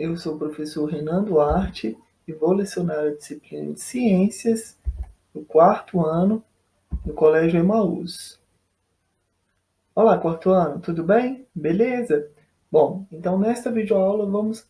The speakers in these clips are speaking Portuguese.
eu sou o professor Renan Duarte e vou lecionar a disciplina de Ciências do quarto ano no Colégio Emaús. Olá, quarto ano, tudo bem? Beleza? Bom, então nesta videoaula vamos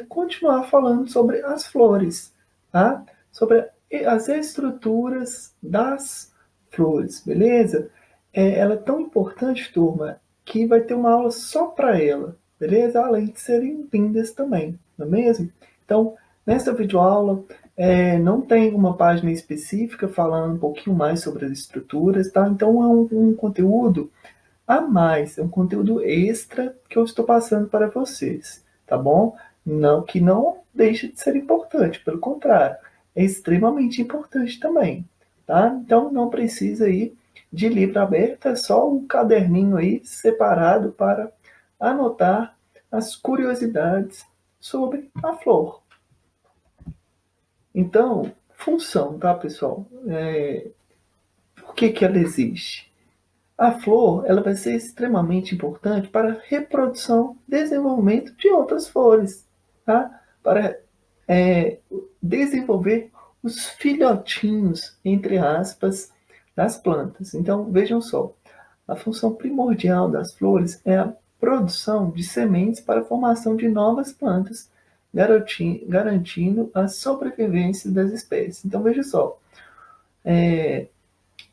continuar falando sobre as flores, tá? Sobre as estruturas das flores, beleza? Ela é tão importante, turma, que vai ter uma aula só para ela, beleza? Além de serem lindas também, não é mesmo? Então, nesta videoaula, não tem uma página específica falando um pouquinho mais sobre as estruturas, tá? Então, é um conteúdo a mais, é um conteúdo extra que eu estou passando para vocês, tá bom? Não que não deixe de ser importante, pelo contrário, é extremamente importante também, tá? Então não precisa ir de livro aberto, é só um caderninho aí separado para anotar as curiosidades sobre a flor. Então, função, tá, pessoal? Por que ela existe? A flor ela vai ser extremamente importante para a reprodução e desenvolvimento de outras flores, tá? Para desenvolver os filhotinhos, entre aspas, das plantas. Então, vejam só, a função primordial das flores é a produção de sementes para a formação de novas plantas, garantindo a sobrevivência das espécies. Então, veja só,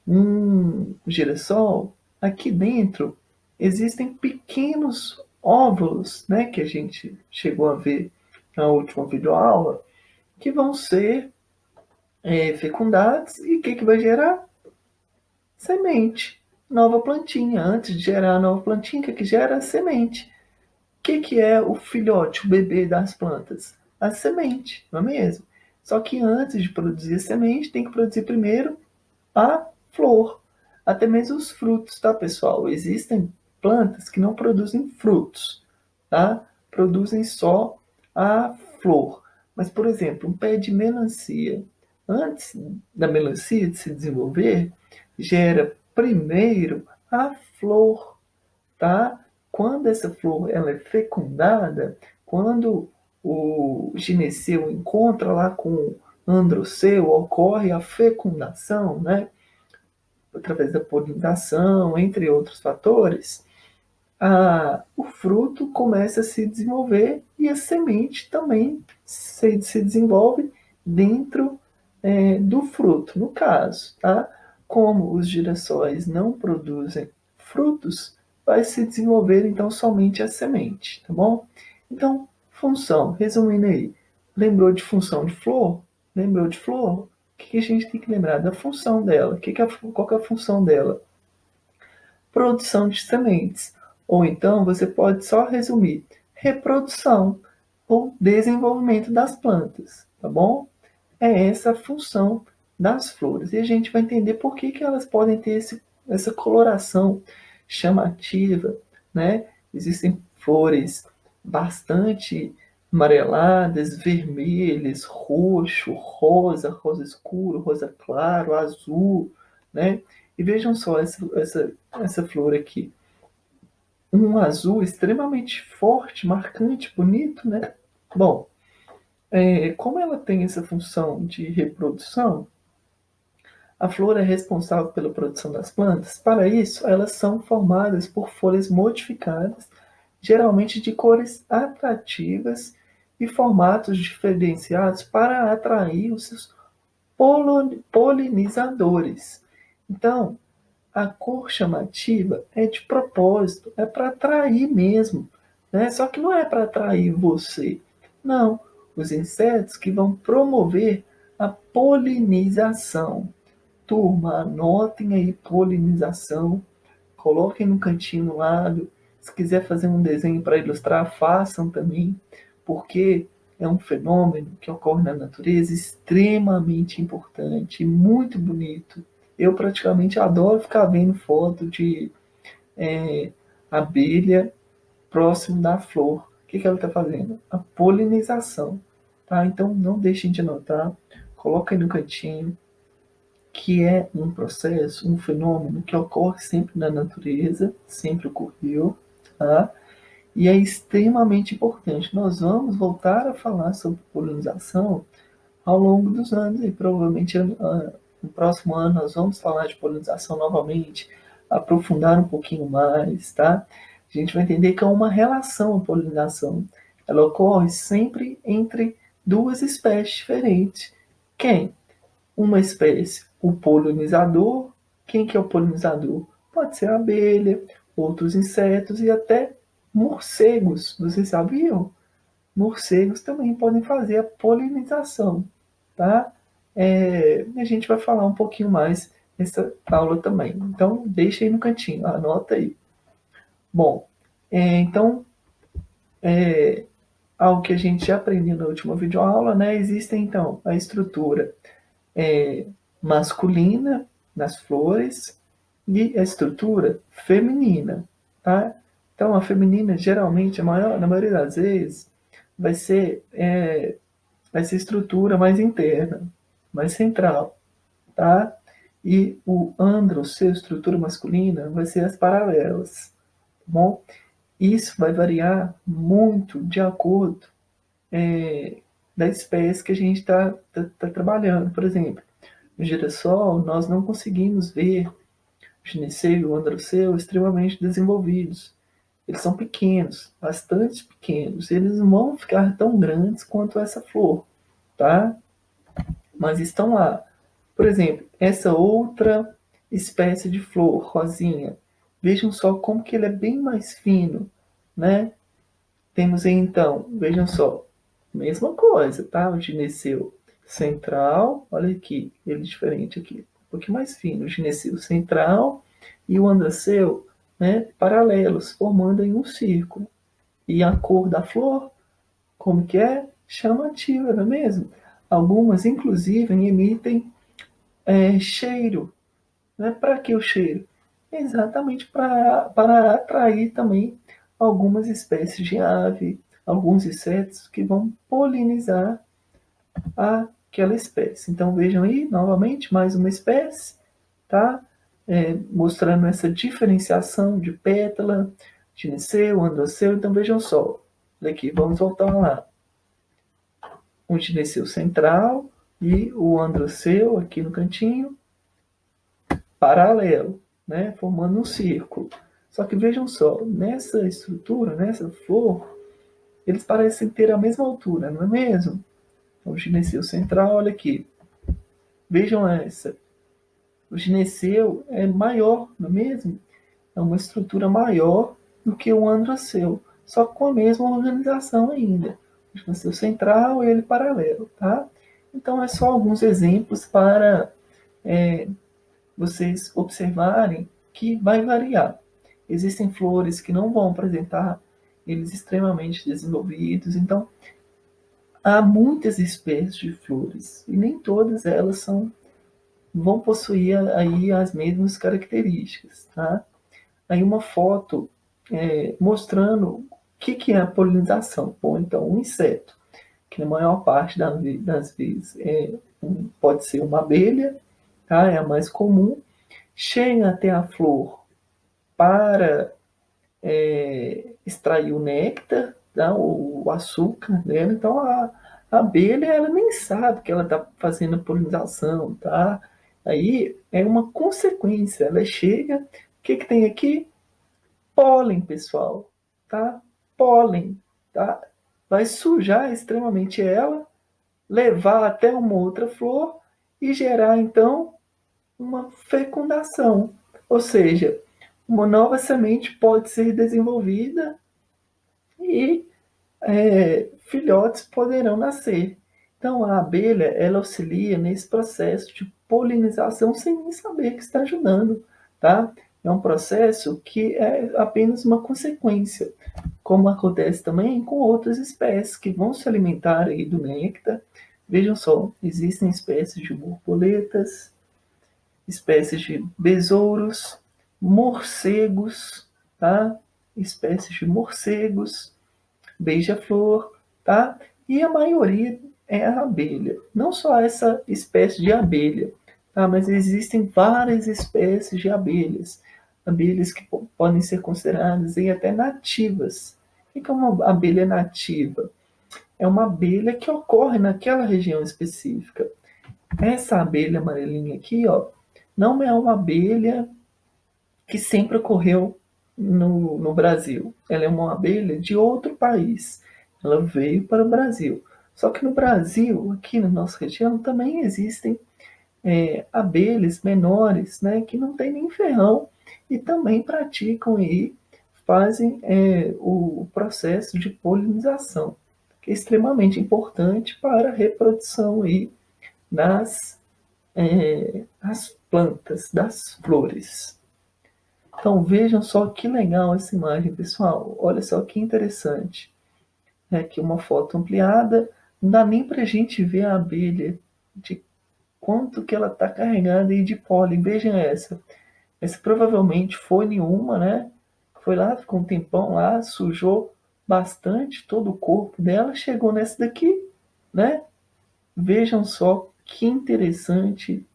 um girassol, aqui dentro existem pequenos óvulos, né, que a gente chegou a ver na última videoaula, que vão ser fecundados e o que vai gerar? Semente, nova plantinha. Antes de gerar a nova plantinha, o que gera? Semente. O que é o filhote, o bebê das plantas? A semente, não é mesmo? Só que antes de produzir a semente, tem que produzir primeiro a flor, até mesmo os frutos, tá, pessoal? Existem plantas que não produzem frutos, tá? Produzem só a flor. Mas, por exemplo, um pé de melancia, antes da melancia de se desenvolver, gera primeiro a flor, tá? Quando essa flor ela é fecundada, quando o gineceu encontra lá com o androceu, ocorre a fecundação, né? Através da polinização, entre outros fatores, o fruto começa a se desenvolver e a semente também se desenvolve dentro do fruto, no caso. Tá? Como os girassóis não produzem frutos, vai se desenvolver então somente a semente, tá bom? Então, função, resumindo aí, lembrou de função de flor? Lembrou de flor? O que a gente tem que lembrar? Da função dela. Qual que é a função dela? Produção de sementes. Ou então você pode só resumir reprodução ou desenvolvimento das plantas, tá bom? É essa a função das flores. E a gente vai entender por que elas podem ter essa coloração chamativa, né? Existem flores bastante amareladas, vermelhas, roxo, rosa escuro, rosa claro, azul, né? E vejam só essa flor aqui. Um azul extremamente forte, marcante, bonito, né? Bom, como ela tem essa função de reprodução, a flor é responsável pela produção das plantas. Para isso, elas são formadas por folhas modificadas, geralmente de cores atrativas e formatos diferenciados para atrair os seus polinizadores. Então, a cor chamativa é de propósito, é para atrair mesmo, né? Só que não é para atrair você. Não, os insetos que vão promover a polinização. Turma, anotem aí polinização, coloquem no cantinho do lado. Se quiser fazer um desenho para ilustrar, façam também, porque é um fenômeno que ocorre na natureza extremamente importante e muito bonito. Eu praticamente adoro ficar vendo foto de abelha próximo da flor. O que ela está fazendo? A polinização. Tá? Então não deixem de anotar, coloquem no cantinho, que é um processo, um fenômeno que ocorre sempre na natureza, sempre ocorreu, tá? e é extremamente importante. Nós vamos voltar a falar sobre polinização ao longo dos anos, e provavelmente no próximo ano nós vamos falar de polinização novamente, aprofundar um pouquinho mais, tá? A gente vai entender que é uma relação a polinização. Ela ocorre sempre entre duas espécies diferentes. Quem? Uma espécie, o polinizador. Quem que é o polinizador? Pode ser a abelha, outros insetos e até morcegos. Vocês sabiam? Morcegos também podem fazer a polinização, tá? A gente vai falar um pouquinho mais nessa aula também. Então, deixa aí no cantinho, anota aí. Bom, então, algo que a gente já aprendeu na última videoaula, né? Existe, então, a estrutura masculina nas flores e a estrutura feminina, tá? Então, a feminina, geralmente, na maioria das vezes, vai ser estrutura mais interna, mais central, tá? E o androceu, estrutura masculina, vai ser as paralelas, tá bom? Isso vai variar muito de acordo da espécie que a gente está trabalhando. Por exemplo, no girassol, nós não conseguimos ver o gineceu e o androceu extremamente desenvolvidos. Eles são pequenos, bastante pequenos. Eles não vão ficar tão grandes quanto essa flor, tá? Mas estão lá. Por exemplo, essa outra espécie de flor, rosinha. Vejam só como que ele é bem mais fino, né? Temos aí então, vejam só, mesma coisa, tá? O gineceu central, olha aqui, ele diferente aqui, um pouquinho mais fino, o gineceu central e o androceu, né, paralelos, formando aí um círculo. E a cor da flor, como que é? Chamativa, não é mesmo? Algumas, inclusive, emitem cheiro. Né? Para que o cheiro? Exatamente para atrair também algumas espécies de ave, alguns insetos que vão polinizar aquela espécie. Então vejam aí, novamente, mais uma espécie, tá? Mostrando essa diferenciação de pétala, gineceu, androceu. Então vejam só, daqui, vamos voltar lá. O gineceu central e o androceu aqui no cantinho, paralelo, né, formando um círculo. Só que vejam só, nessa estrutura, nessa flor, eles parecem ter a mesma altura, não é mesmo? Então, o gineceu central, olha aqui. Vejam essa. O gineceu é maior, não é mesmo? É uma estrutura maior do que o androceu, só com a mesma organização ainda. O gineceu central e ele paralelo, tá? Então, é só alguns exemplos para vocês observarem que vai variar. Existem flores que não vão apresentar eles extremamente desenvolvidos, então há muitas espécies de flores e nem todas elas vão possuir aí as mesmas características, tá? Aí uma foto mostrando o que é a polinização. Bom, então um inseto, que na maior parte das vezes pode ser uma abelha, tá? É a mais comum, chega até a flor para extrair o néctar, tá? O açúcar dela. Então a abelha ela nem sabe que ela está fazendo polinização, tá? Aí é uma consequência. Ela chega, o que tem aqui? Pólen, pessoal, tá? Pólen, tá? Vai sujar extremamente ela, levar até uma outra flor e gerar então uma fecundação, ou seja, uma nova semente pode ser desenvolvida e filhotes poderão nascer. Então a abelha ela auxilia nesse processo de polinização sem nem saber que está ajudando, tá? É um processo que é apenas uma consequência, como acontece também com outras espécies que vão se alimentar aí do néctar. Vejam só, existem espécies de borboletas, espécies de besouros, morcegos, tá? Espécies de morcegos, beija-flor, tá? E a maioria é a abelha. Não só essa espécie de abelha, tá? Mas existem várias espécies de abelhas. Abelhas que podem ser consideradas aí até nativas, O que é uma abelha nativa? É uma abelha que ocorre naquela região específica. Essa abelha amarelinha aqui, ó, não é uma abelha que sempre ocorreu no Brasil. Ela é uma abelha de outro país. Ela veio para o Brasil. Só que no Brasil, aqui na nossa região, também existem abelhas menores, né, que não tem nem ferrão e também praticam aí, fazem o processo de polinização, que é extremamente importante para a reprodução aí das plantas, das flores. Então vejam só que legal essa imagem, pessoal. Olha só que interessante. Aqui uma foto ampliada. Não dá nem para a gente ver a abelha, de quanto que ela está carregada aí de pólen. Vejam essa. Essa provavelmente foi nenhuma, né? Foi lá, ficou um tempão lá, sujou bastante todo o corpo dela, chegou nessa daqui, né? Vejam só que interessante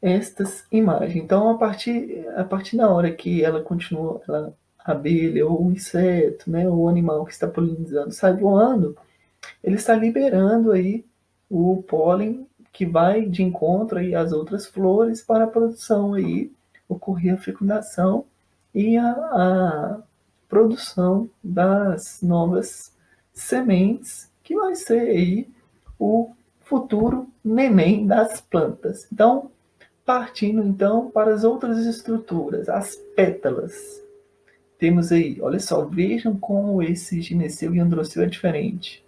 estas imagens. Então, a partir da hora que ela continua, a abelha ou o inseto, né, ou o animal que está polinizando sai voando, ele está liberando aí o pólen que vai de encontro aí às outras flores para a produção aí, ocorrer a fecundação e a produção das novas sementes, que vai ser aí o futuro neném das plantas. Então, partindo então para as outras estruturas, as pétalas. Temos aí, olha só, vejam como esse gineceu e androceu é diferente.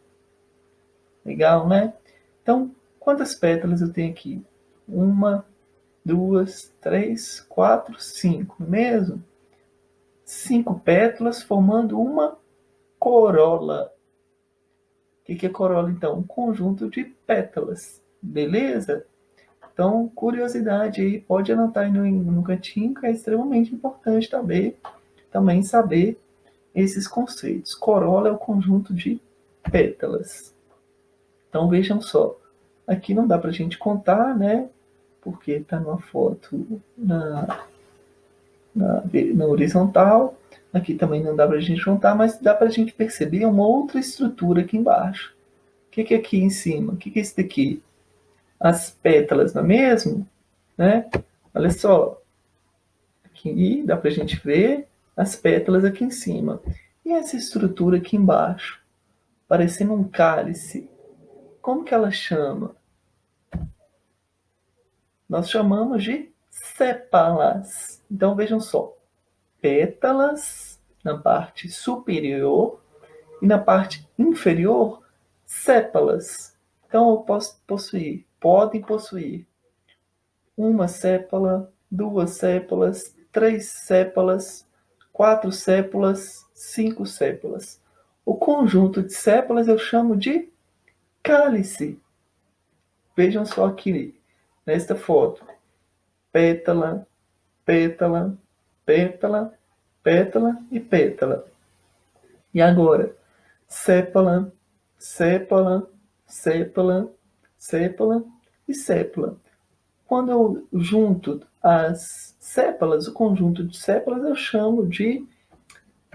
Legal, né? Então, quantas pétalas eu tenho aqui? Uma, duas, três, quatro, cinco, não é mesmo? 5 pétalas formando uma corola. O que é corola, então? Um conjunto de pétalas, beleza? Então, curiosidade aí, pode anotar aí no cantinho, que é extremamente importante também saber esses conceitos. Corola é o conjunto de pétalas. Então, vejam só. Aqui não dá para a gente contar, né? Porque está numa foto na horizontal. Aqui também não dá para a gente contar, mas dá para a gente perceber uma outra estrutura aqui embaixo. O que é aqui em cima? O que é isso daqui? As pétalas, não é mesmo? Né? Olha só. Aqui dá para a gente ver as pétalas aqui em cima. E essa estrutura aqui embaixo? Parecendo um cálice. Como que ela chama? Nós chamamos de sépalas. Então vejam só, pétalas na parte superior e na parte inferior, sépalas. Então eu posso possuir, podem possuir uma sépala, duas sépalas, três sépalas, quatro sépalas, cinco sépalas. O conjunto de sépalas eu chamo de cálice. Vejam só aqui nesta foto. Pétala, pétala, pétala, pétala e pétala. E agora, sépala, sépala, sépala, sépala e sépala. Quando eu junto as sépalas, o conjunto de sépalas, eu chamo de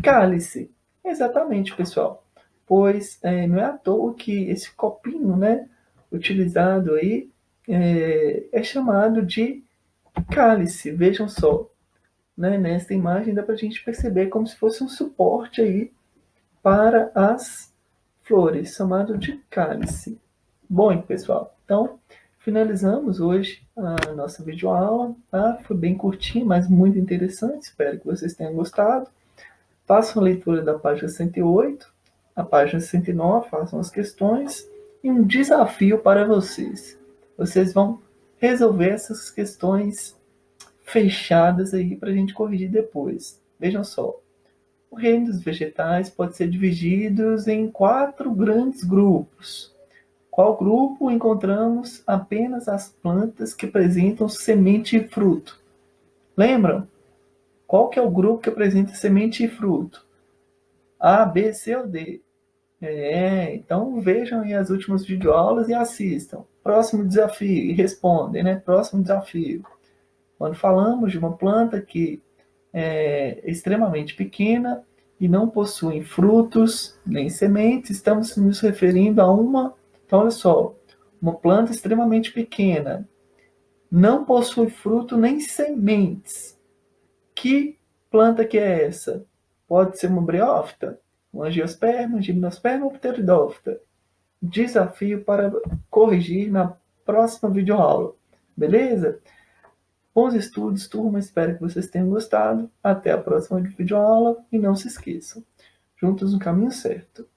cálice. Exatamente, pessoal. Pois não é à toa que esse copinho, né, utilizado aí, é chamado de cálice. Vejam só, né, nesta imagem dá para a gente perceber como se fosse um suporte aí para as flores, chamado de cálice. Bom, pessoal, então finalizamos hoje a nossa videoaula, tá? Foi bem curtinho, mas muito interessante, espero que vocês tenham gostado. Façam a leitura da página 108, a página 109, façam as questões e um desafio para vocês. Vocês vão resolver essas questões fechadas aí para a gente corrigir depois. Vejam só. O reino dos vegetais pode ser dividido em 4 grandes grupos. Qual grupo encontramos apenas as plantas que apresentam semente e fruto? Lembram? Qual que é o grupo que apresenta semente e fruto? A, B, C ou D? Então vejam aí as últimas videoaulas e assistam. Próximo desafio, e respondem, né? Próximo desafio. Quando falamos de uma planta que é extremamente pequena e não possuem frutos nem sementes, estamos nos referindo a então olha só, uma planta extremamente pequena, não possui fruto nem sementes. Que planta que é essa? Pode ser uma briófita, uma angiosperma, gimnosperma ou pteridófita. Desafio para corrigir na próxima videoaula. Beleza? Bons estudos, turma. Espero que vocês tenham gostado. Até a próxima videoaula e não se esqueçam. Juntos no caminho certo.